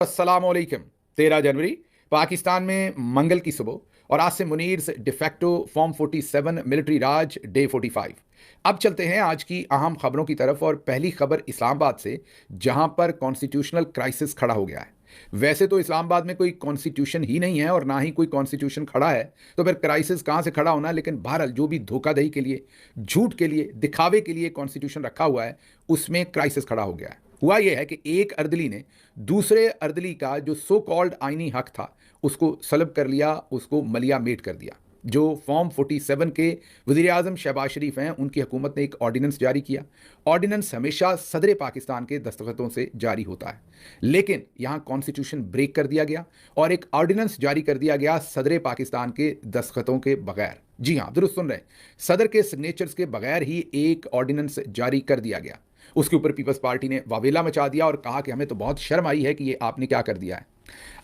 अस्सलामुअलैकुम। 13 जनवरी पाकिस्तान में मंगल की सुबह और आज से मुनीर डिफेक्टो फॉर्म 47 मिलिट्री राज डे 45। अब चलते हैं आज की अहम खबरों की तरफ और पहली खबर इस्लामाबाद से, जहां पर कॉन्स्टिट्यूशनल क्राइसिस खड़ा हो गया है। वैसे तो इस्लामाबाद में कोई कॉन्स्टिट्यूशन ही नहीं है और ना ही कोई कॉन्स्टिट्यूशन खड़ा है, तो फिर क्राइसिस कहां से खड़ा होना। लेकिन बहरहाल जो भी धोखाधड़ी के लिए, झूठ के लिए, दिखावे के लिए कॉन्स्टिट्यूशन रखा हुआ है, उसमें क्राइसिस खड़ा हो गया है। हुआ यह है कि एक अर्दली ने दूसरे अर्दली का जो सो कॉल्ड आइनी हक था उसको सलब कर लिया, उसको मलिया मेट कर दिया। जो फॉर्म 47 के वज़ीर आज़म शहबाज शरीफ हैं, उनकी हुकूमत ने एक ऑर्डिनेंस जारी किया। ऑर्डिनेंस हमेशा सदर पाकिस्तान के दस्तखतों से जारी होता है, लेकिन यहाँ कॉन्स्टिट्यूशन ब्रेक कर दिया गया और एक ऑर्डिनेंस जारी कर दिया गया सदर पाकिस्तान के दस्तखतों के बगैर। जी हाँ, दुरुस्त सुन रहे हैं, सदर के सिग्नेचर्स के बगैर ही एक ऑर्डिनेंस जारी कर दिया गया। उसके ऊपर पीपल्स पार्टी ने वावेला मचा दिया और कहा कि हमें तो बहुत शर्म आई है कि ये आपने क्या कर दिया है।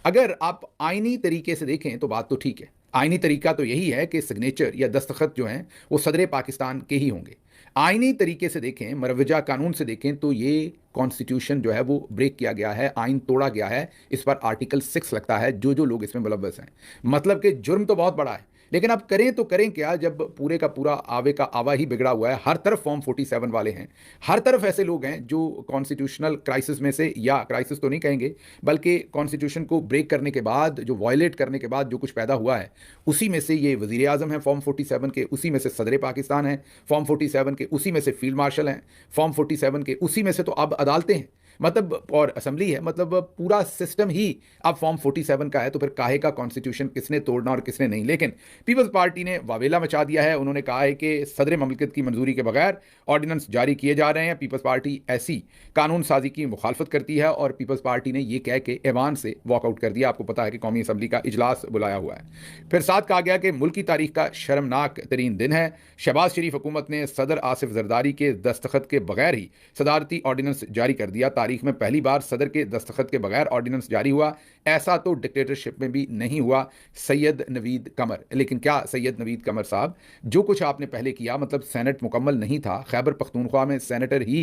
अगर आप आईनी तरीके से देखें तो बात तो ठीक है। आईनी तरीका तो यही है कि सिग्नेचर या दस्तखत जो हैं वो सदर पाकिस्तान के ही होंगे। आईनी तरीके से देखें, मरवजा कानून से देखें, तो ये कॉन्स्टिट्यूशन जो है वो ब्रेक किया गया है, आइन तोड़ा गया है। इस पर आर्टिकल 6 लगता है जो लोग इसमें मुलव्वस हैं। मतलब कि जुर्म तो बहुत बड़ा है, लेकिन अब करें तो करें क्या, जब पूरे का पूरा आवे का आवा ही बिगड़ा हुआ है। हर तरफ फॉर्म 47 वाले हैं, हर तरफ ऐसे लोग हैं जो कॉन्स्टिट्यूशनल क्राइसिस में से, या क्राइसिस तो नहीं कहेंगे बल्कि कॉन्स्टिट्यूशन को ब्रेक करने के बाद, जो वायलेट करने के बाद जो कुछ पैदा हुआ है, उसी में से ये वज़ीर आज़म हैं फॉर्म 47 के, उसी में से सदर पाकिस्तान हैं फॉर्म 47 के, उसी में से फील्ड मार्शल हैं फॉर्म 47 के, उसी में से तो अब अदालतें हैं, मतलब और असम्बली है। मतलब पूरा सिस्टम ही अब फॉर्म 47 का है। तो फिर काहे का कॉन्स्टिट्यूशन किसने तोड़ना और किसने नहीं। लेकिन पीपल्स पार्टी ने वावेला मचा दिया है। उन्होंने कहा है कि सदर ममलिकत की मंजूरी के बगैर ऑर्डिनेंस जारी किए जा रहे हैं। पीपल्स पार्टी ऐसी कानून साजी की मुखालफत करती है और पीपल्स पार्टी ने यह कह के ऐवान से वॉकआउट कर दिया। आपको पता है कि कौमी असम्बली का इजलास बुलाया हुआ है। फिर साथ कहा गया कि मुल्क की तारीख का शर्मनाक तरीन दिन है। शहबाज शरीफ हुकूमत ने सदर आसिफ जरदारी के दस्तखत के बगैर ही सदारती ऑर्डिनेंस जारी कर दिया। तारीख में पहली बार सदर के दस्तखत के बगैर ऑर्डिनेंस जारी हुआ। ऐसा तो डिक्टेटरशिप में भी नहीं हुआ। सैयद नवीद कमर, लेकिन क्या सैयद नवीद कमर साहब, जो कुछ आपने पहले किया, मतलब सेनेट मुकम्मल नहीं था, खैबर पख्तूनख्वा में सेनेटर ही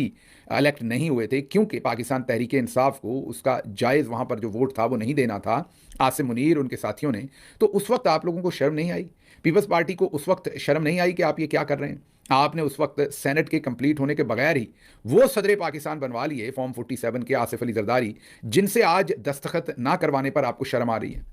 इलेक्ट नहीं हुए थे क्योंकि पाकिस्तान तहरीक इंसाफ को उसका जायज़ वहाँ पर जो वोट था वो नहीं देना था, आसिम मुनीर उनके साथियों ने। तो उस वक्त आप लोगों को शर्म नहीं आई? पीपल्स पार्टी को उस वक्त शर्म नहीं आई कि आप ये क्या कर रहे हैं? आपने उस वक्त सेनेट के कंप्लीट होने के बगैर ही वो सदर पाकिस्तान बनवा लिए फॉर्म 47 के आसिफ अली जरदारी, जिनसे आज दस्तखत ना करवाने पर आपको शर्म आ रही है।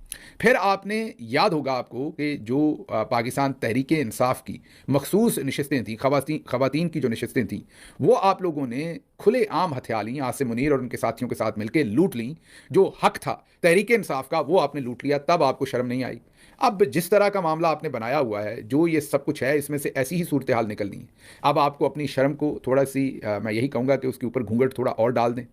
फिर आपने, याद होगा आपको कि जो पाकिस्तान तहरीक इंसाफ की मखसूस नशस्तें थी, खवातीन की जो नशस्तें थी, वो आप लोगों ने खुले आम हथिया ली, आसिम मुनीर और उनके साथियों के साथ मिलकर लूट ली। जो हक था तहरीक इंसाफ का वो आपने लूट लिया, तब आपको शर्म नहीं आई। अब जिस तरह का मामला आपने बनाया हुआ है, जो ये सब कुछ है, इसमें से ऐसी ही सूरत हाल निकलनी है। अब आपको अपनी शर्म को थोड़ा सी, मैं यही कहूँगा कि उसके ऊपर घूंघट थोड़ा और डाल दें।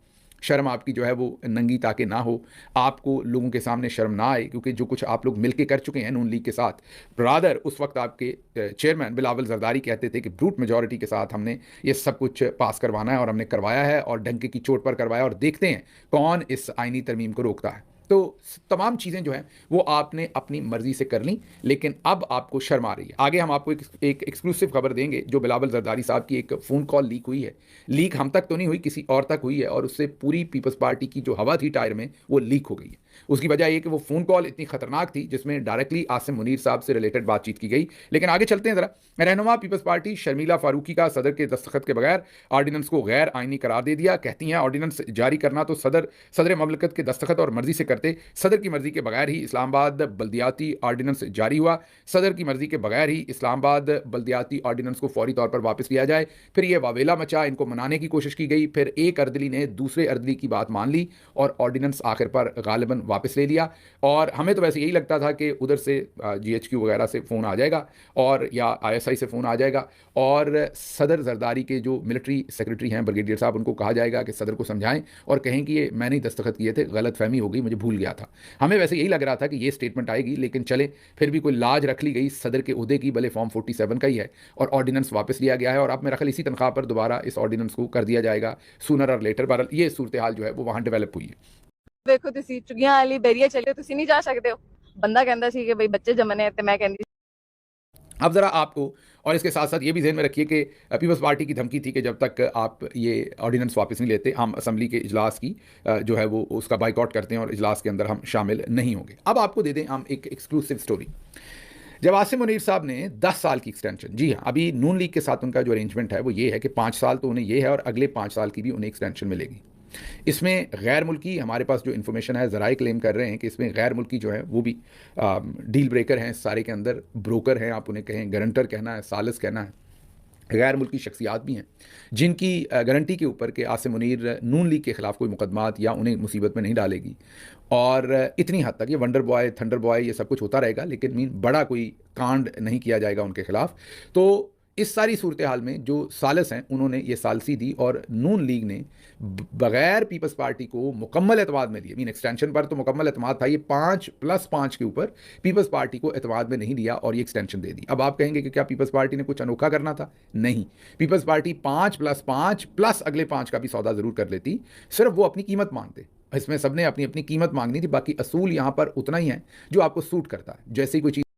शर्म आपकी जो है वो नंगी ताकि ना हो, आपको लोगों के सामने शर्म ना आए, क्योंकि जो कुछ आप लोग मिलके कर चुके हैं नून लीग के साथ। ब्रादर, उस वक्त आपके चेयरमैन बिलावल जरदारी कहते थे कि ब्रूट मेजॉरिटी के साथ हमने ये सब कुछ पास करवाना है और हमने करवाया है और डंके की चोट पर करवाया, और देखते हैं कौन इस आईनी तरमीम को रोकता है। तो तमाम चीज़ें जो हैं वो आपने अपनी मर्जी से कर ली, लेकिन अब आपको शर्म आ रही है। आगे हम आपको एक एक्सक्लूसिव खबर देंगे, जो बिलावल जरदारी साहब की एक फ़ोन कॉल लीक हुई है। लीक हम तक तो नहीं हुई, किसी और तक हुई है, और उससे पूरी पीपल्स पार्टी की जो हवा थी टायर में वो लीक हो गई है। उसकी वजह यह कि वो फ़ोन कॉल इतनी खतरनाक थी जिसमें डायरेक्टली आसिम मुनीर साहब से रिलेटेड बातचीत की गई। लेकिन आगे चलते हैं ज़रा। रहनुमा पीपल्स पार्टी शर्मिला फारूकी का सदर के दस्तखत के बगैर ऑर्डिनेंस को गैर आइनी करार दे दिया। कहती हैं ऑर्डिनेंस जारी करना तो सदर ममलकत के दस्तखत और मर्जी से करते। सदर की मर्जी के बगैर ही इस्लामाबाद बल्दियाती ऑर्डिनेंस जारी हुआ। सदर की मर्जी के बगैर ही इस्लामाबाद बल्दियाती ऑर्डिनेंस को फौरी तौर पर वापस लिया जाए। फिर यह वावेला मचा, इनको मनाने की कोशिश की गई। फिर एक अर्दली ने दूसरे अर्दली की बात मान ली और ऑर्डिनेंस आखिर पर गालिबन वापस ले लिया। और हमें तो वैसे यही लगता था कि उधर से GHQ वगैरह से फ़ोन आ जाएगा और या ISI से फ़ोन आ जाएगा और सदर जरदारी के जो मिलिट्री सेक्रेटरी हैं ब्रिगेडियर साहब, उनको कहा जाएगा कि सदर को समझाएं और कहें कि ये मैंने ही दस्तखत किए थे, गलत फहमी हो गई, मुझे भूल गया था। हमें वैसे यही लग रहा था कि ये स्टेटमेंट आएगी, लेकिन चले फिर भी कोई लाज रख ली गई सदर के उहदे की, भले फॉर्म 47 का ही है, और ऑर्डिनेंस वापस लिया गया है। और अब मेरा ख्याल इसी तनख्वाह पर दोबारा इस ऑर्डिनेंस को कर दिया जाएगा सूनर और लेटर। बहरहाल ये सूरत हाल जो है वो वहाँ डेवलप हुई है। देखो ਤੁਸੀਂ ਚੁਗੀਆਂ ਵਾਲੀ ਬੈਰੀਆ ਚੱਲੇ, ਤੁਸੀਂ ਨਹੀਂ ਜਾ ਸਕਦੇ ਹੋ। ਬੰਦਾ ਕਹਿੰਦਾ ਸੀ ਕਿ ਬਈ ਬੱਚੇ ਜੰਮਣੇ ਤੇ ਮੈਂ ਕਹਿੰਦੀ अब ज़रा आपको, और इसके साथ साथ ये भी ज़हन में रखिए कि पीपल्स पार्टी की धमकी थी कि जब तक आप ये ऑर्डिनेंस वापस नहीं लेते, हम असम्बली के इजलास की जो है वो उसका बाइकआउट करते हैं और इजलास के अंदर हम शामिल नहीं होंगे। अब आपको दे दें हम एक एक्सक्लूसिव स्टोरी। जब आसिम मुनीर साहब ने 10 साल की एक्सटेंशन, जी हाँ, अभी नून लीग के साथ उनका जो अरेंजमेंट है वो ये है कि 5 साल तो उन्हें ये है और अगले 5 साल की भी उन्हें एक्सटेंशन मिलेगी। इसमें गैर मुल्की, हमारे पास जो इन्फॉर्मेशन है, ज़राए क्लेम कर रहे हैं कि इसमें गैर मुल्की जो है वो भी डील ब्रेकर हैं, सारे के अंदर ब्रोकर हैं, आप उन्हें कहें, गारंटर कहना है, सालिस कहना है, गैर मुल्की शख्सियात भी हैं जिनकी गारंटी के ऊपर कि आसिम मुनीर नून लीग के ख़िलाफ़ कोई मुकदमात या उन्हें मुसीबत में नहीं डालेगी। और इतनी हद तक ये वंडर बॉय, थंडर बॉय, ये सब कुछ होता रहेगा, लेकिन मीन बड़ा कोई कांड नहीं किया जाएगा उनके खिलाफ। तो इस सारी सूरत हाल में जो सालिस हैं उन्होंने ये सालसी दी और नून लीग ने बगैर पीपल्स पार्टी को मुकम्मल एतमाद में लिए, मीन एक्सटेंशन पर तो मुकम्मल एतमाद था, ये 5+5 के ऊपर पीपल्स पार्टी को एतमाद में नहीं लिया और ये एक्सटेंशन दे दी। अब आप कहेंगे कि क्या पीपल्स पार्टी ने कुछ अनोखा करना था? नहीं, पीपल्स पार्टी 5+5 प्लस अगले 5 का भी सौदा ज़रूर कर लेती, सिर्फ वो अपनी कीमत मांगते। इसमें सबने अपनी अपनी कीमत मांगनी थी, बाकी असूल यहाँ पर उतना ही है जो आपको सूट करता है। जैसे ही कोई चीज़